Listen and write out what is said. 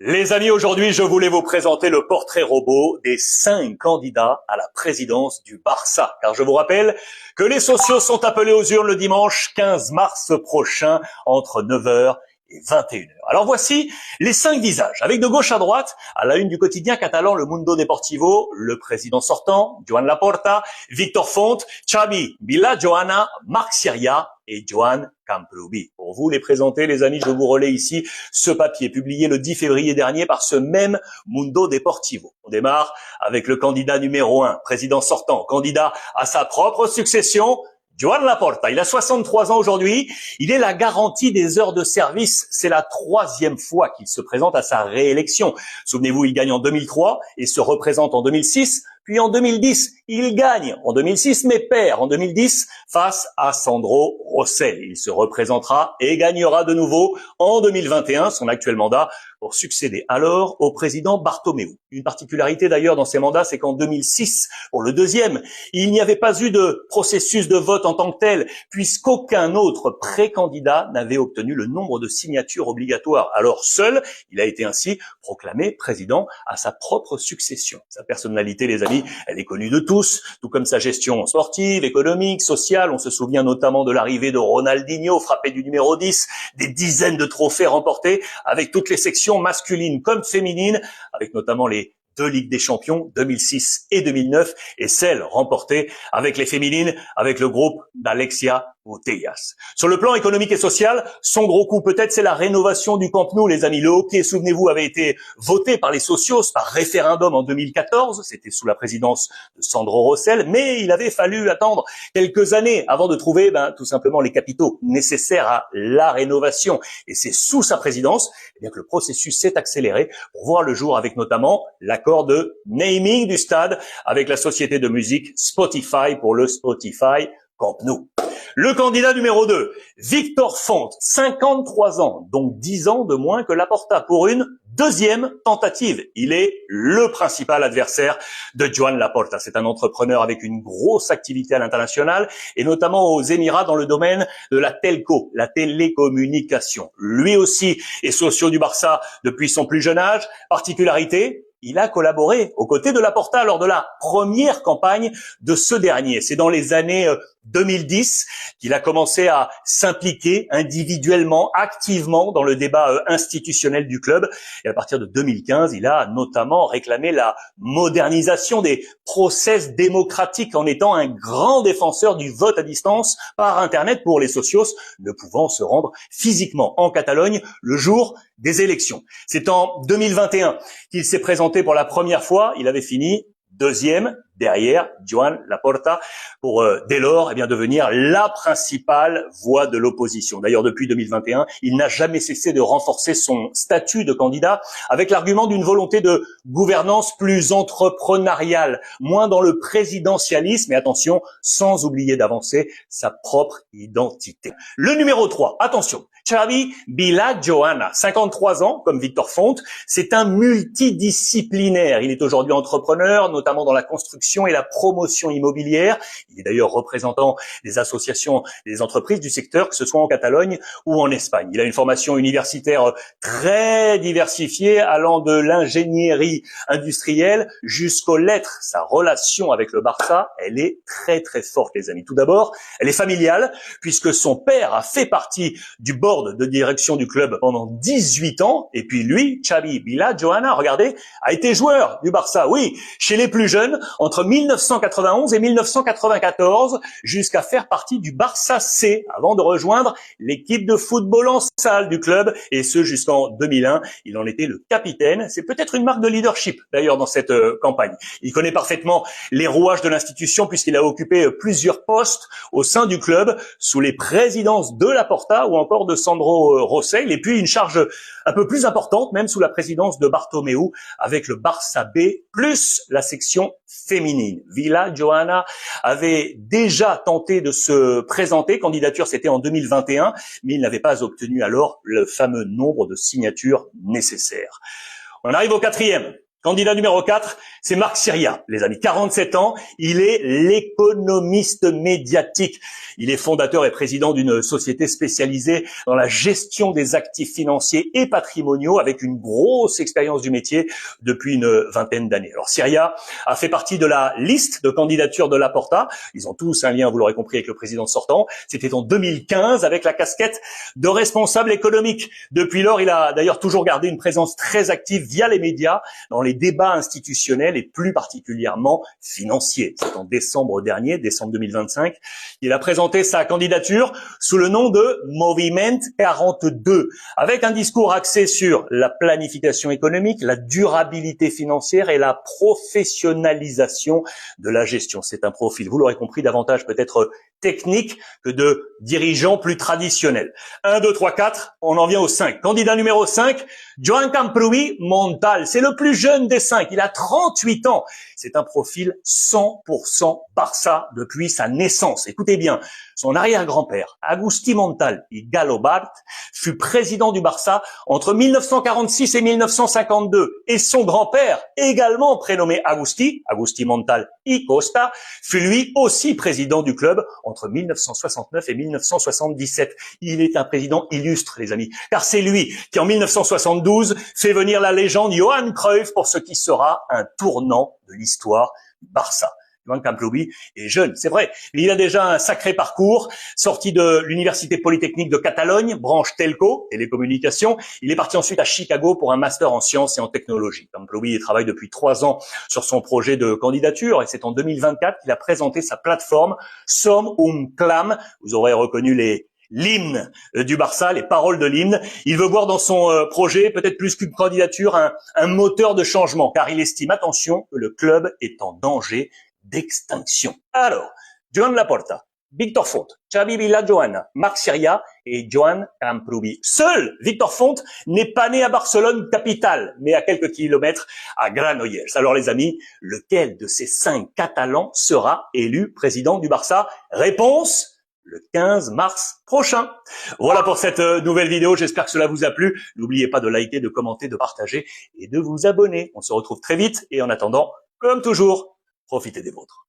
Les amis, aujourd'hui, je voulais vous présenter le portrait robot des 5 candidats à la présidence du Barça. Car je vous rappelle que les socios sont appelés aux urnes le dimanche 15 mars prochain entre 9h et 21h. Alors voici les 5 visages. Avec de gauche à droite, à la une du quotidien catalan Le Mundo Deportivo, le président sortant, Joan Laporta, Victor Font, Xavi Vilajoana, Marc Sirià et Joan Camprubí. Pour vous les présenter, les amis, je vous relais ici ce papier publié le 10 février dernier par ce même Mundo Deportivo. On démarre avec le candidat numéro 1, président sortant, candidat à sa propre succession, Joan Laporta. Il a 63 ans aujourd'hui. Il est la garantie des heures de service. C'est la 3e fois qu'il se présente à sa réélection. Souvenez-vous, il gagne en 2003 et se représente en 2006. Puis en 2010, il gagne en 2006, mais perd en 2010 face à Sandro Rosell. Il se représentera et gagnera de nouveau en 2021 son actuel mandat pour succéder alors au président Bartomeu. Une particularité d'ailleurs dans ces mandats, c'est qu'en 2006, pour le deuxième, il n'y avait pas eu de processus de vote en tant que tel, puisqu'aucun autre pré-candidat n'avait obtenu le nombre de signatures obligatoires. Alors seul, il a été ainsi proclamé président à sa propre succession. Sa personnalité, les amis, elle est connue de tous, tout comme sa gestion sportive, économique, sociale. On se souvient notamment de l'arrivée de Ronaldinho, frappé du numéro 10, des dizaines de trophées remportés avec toutes les sections masculines comme féminines, avec notamment les 2 Ligues des Champions, 2006 et 2009, et celle remportée avec les féminines, avec le groupe d'Alexia Putellas. Sur le plan économique et social, son gros coup peut-être, c'est la rénovation du Camp Nou, les amis. Le hockey, souvenez-vous, avait été voté par les socios par référendum en 2014. C'était sous la présidence de Sandro Rosell, mais il avait fallu attendre quelques années avant de trouver tout simplement les capitaux nécessaires à la rénovation. Et c'est sous sa présidence que le processus s'est accéléré pour voir le jour avec notamment l'accord de naming du stade avec la société de musique Spotify pour le Spotify Camp Nou. Le candidat numéro 2, Victor Font, 53 ans, donc 10 ans de moins que Laporta pour une deuxième tentative. Il est le principal adversaire de Joan Laporta. C'est un entrepreneur avec une grosse activité à l'international et notamment aux Émirats dans le domaine de la telco, la télécommunication. Lui aussi est socio du Barça depuis son plus jeune âge. Particularité, il a collaboré aux côtés de Laporta lors de la première campagne de ce dernier. C'est dans les années 2010 qu'il a commencé à s'impliquer individuellement, activement dans le débat institutionnel du club. Et à partir de 2015, il a notamment réclamé la modernisation des process démocratiques en étant un grand défenseur du vote à distance par Internet pour les socios ne pouvant se rendre physiquement en Catalogne le jour des élections. C'est en 2021 qu'il s'est présenté pour la première fois. Il avait fini deuxième derrière Joan Laporta pour dès lors devenir la principale voix de l'opposition. D'ailleurs, depuis 2021, il n'a jamais cessé de renforcer son statut de candidat avec l'argument d'une volonté de gouvernance plus entrepreneuriale, moins dans le présidentialisme et attention, sans oublier d'avancer sa propre identité. Le numéro 3, attention, Xavi Vilajoana, 53 ans, comme Victor Font, c'est un multidisciplinaire. Il est aujourd'hui entrepreneur, notamment dans la construction et la promotion immobilière. Il est d'ailleurs représentant des associations et des entreprises du secteur, que ce soit en Catalogne ou en Espagne. Il a une formation universitaire très diversifiée, allant de l'ingénierie industrielle jusqu'aux lettres. Sa relation avec le Barça, elle est très très forte, les amis. Tout d'abord, elle est familiale, puisque son père a fait partie du board de direction du club pendant 18 ans, et puis lui, Xavi Vilajoana, regardez, a été joueur du Barça, oui, chez les plus jeunes, entre 1991 et 1994, jusqu'à faire partie du Barça C, avant de rejoindre l'équipe de football en salle du club, et ce jusqu'en 2001. Il en était le capitaine. C'est peut-être une marque de leadership, d'ailleurs, dans cette campagne. Il connaît parfaitement les rouages de l'institution, puisqu'il a occupé plusieurs postes au sein du club, sous les présidences de Laporta ou encore de Sandro Rosell, et puis une charge un peu plus importante, même sous la présidence de Bartomeu, avec le Barça B, plus la section féminine. Vilajoana avait déjà tenté de se présenter, candidature c'était en 2021, mais il n'avait pas obtenu alors le fameux nombre de signatures nécessaires. On arrive au 4e. Candidat numéro 4, c'est Marc Syria, les amis. 47 ans, il est l'économiste médiatique. Il est fondateur et président d'une société spécialisée dans la gestion des actifs financiers et patrimoniaux avec une grosse expérience du métier depuis une vingtaine d'années. Alors Syria a fait partie de la liste de candidatures de Laporta. Ils ont tous un lien, vous l'aurez compris, avec le président sortant. C'était en 2015 avec la casquette de responsable économique. Depuis lors, il a d'ailleurs toujours gardé une présence très active via les médias dans les débats institutionnels et plus particulièrement financiers. C'est en décembre dernier, décembre 2025, il a présenté sa candidature sous le nom de Moviment 42, avec un discours axé sur la planification économique, la durabilité financière et la professionnalisation de la gestion. C'est un profil, vous l'aurez compris, davantage peut-être technique que de dirigeants plus traditionnels. 1, 2, 3, 4, on en vient au 5. Candidat numéro 5, Joan Camprubí Montal. C'est le plus jeune des 5, il a 38 ans. C'est un profil 100% Barça depuis sa naissance. Écoutez bien, son arrière-grand-père, Agustí Montal y Galobart, fut président du Barça entre 1946 et 1952. Et son grand-père, également prénommé Agustí Montal y Costa, fut lui aussi président du club entre 1969 et 1977. Il est un président illustre, les amis, car c'est lui qui, en 1972, fait venir la légende Johan Cruyff pour ce qui sera un tournant de l'histoire du Barça. Joan Camprubí est jeune, c'est vrai. Il a déjà un sacré parcours. Sorti de l'Université Polytechnique de Catalogne, branche Telco, télécommunications. Il est parti ensuite à Chicago pour un master en sciences et en technologie. Camprubí travaille depuis 3 ans sur son projet de candidature et c'est en 2024 qu'il a présenté sa plateforme Som Clam. Vous aurez reconnu l'hymne du Barça, les paroles de l'hymne. Il veut voir dans son projet, peut-être plus qu'une candidature, un moteur de changement, car il estime, attention, que le club est en danger d'extinction. Alors, Joan Laporta, Victor Font, Xavi Villajoana, Marc Syria et Joan Camprubí. Seul Victor Font n'est pas né à Barcelone capitale, mais à quelques kilomètres à Granollers. Alors les amis, lequel de ces 5 Catalans sera élu président du Barça? Réponse: le 15 mars prochain. Voilà pour cette nouvelle vidéo. J'espère que cela vous a plu. N'oubliez pas de liker, de commenter, de partager et de vous abonner. On se retrouve très vite et en attendant, comme toujours, profitez des vôtres.